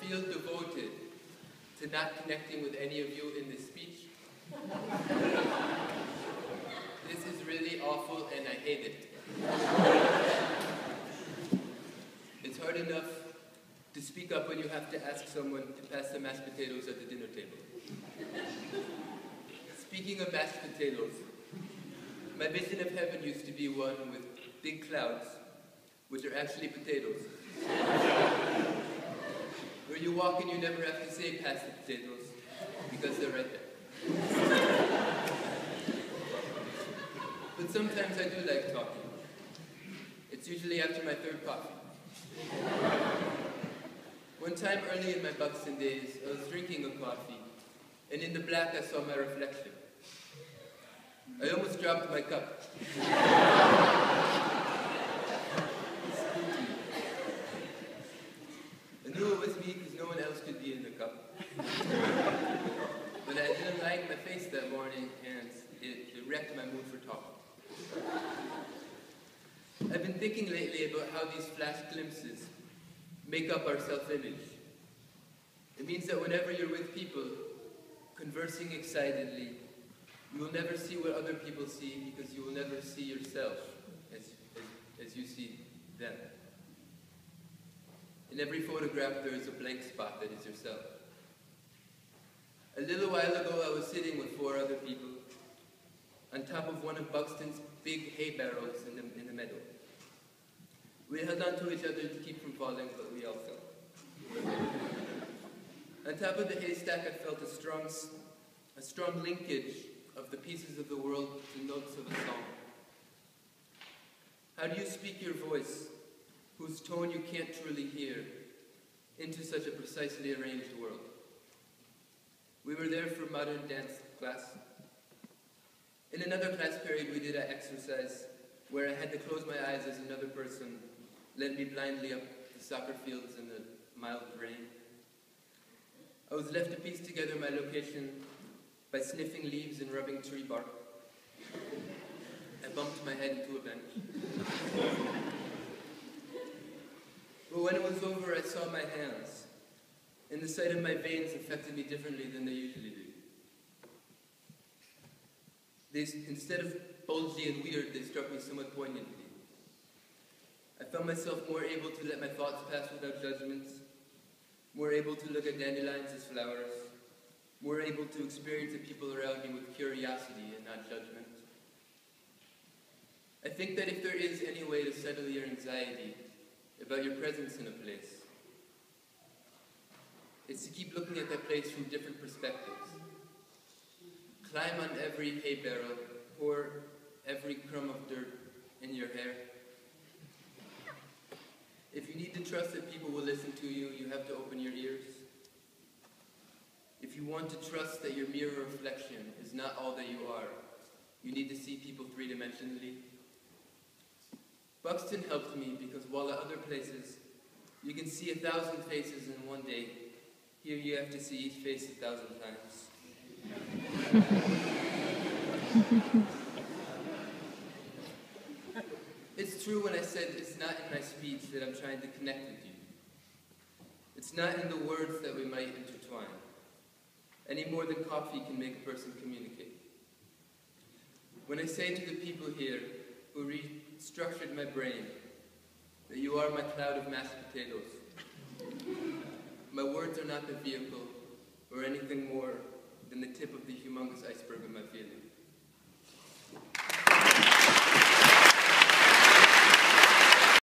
feel devoted to not connecting with any of you in this speech. This is really awful and I hate it. It's hard enough to speak up when you have to ask someone to pass the mashed potatoes at the dinner table. Speaking of mashed potatoes, my vision of heaven used to be one with big clouds, which are actually potatoes. Where you walk and you never have to say pass the potatoes, because they're right there. But sometimes I do like talking. It's usually after my third coffee. One time early in my Buxton days, I was drinking a coffee, and in the black I saw my reflection. I almost dropped my cup. I knew it was me because no one else could be in the cup. But I didn't like my face that morning, and it wrecked my mood for talking. I've been thinking lately about how these flash glimpses make up our self-image. It means that whenever you're with people, conversing excitedly, you will never see what other people see because you will never see yourself as you see them. In every photograph, there is a blank spot that is yourself. A little while ago, I was sitting with 4 other people on top of one of Buxton's big hay barrels in the meadow. We held on to each other to keep from falling, but we all fell. On top of the haystack, I felt a strong linkage of the pieces of the world to notes of a song. How do you speak your voice, whose tone you can't truly hear, into such a precisely arranged world? We were there for modern dance class. In another class period, we did an exercise where I had to close my eyes as another person led me blindly up the soccer fields in the mild rain. I was left to piece together my location by sniffing leaves and rubbing tree bark. I bumped my head into a bench. But when it was over, I saw my hands, and the sight of my veins affected me differently than they usually do. Instead of bulgy and weird, they struck me somewhat poignantly. I found myself more able to let my thoughts pass without judgments, more able to look at dandelions as flowers, more able to experience the people around me with curiosity and not judgment. I think that if there is any way to settle your anxiety about your presence in a place, it's to keep looking at that place from different perspectives. Climb on every hay barrel, pour every crumb of dirt in your hair. If you need to trust that people will listen to you, you have to open your ears. If you want to trust that your mirror reflection is not all that you are, you need to see people 3-dimensionally. Buxton helped me because while at other places you can see 1,000 faces in one day, here you have to see each face 1,000 times. It's true when I said it's not in my speech that I'm trying to connect with you. It's not in the words that we might intertwine, any more than coffee can make a person communicate. When I say to the people here who restructured my brain that you are my cloud of mashed potatoes, my words are not the vehicle or anything more than the tip of the humongous iceberg of my feeling.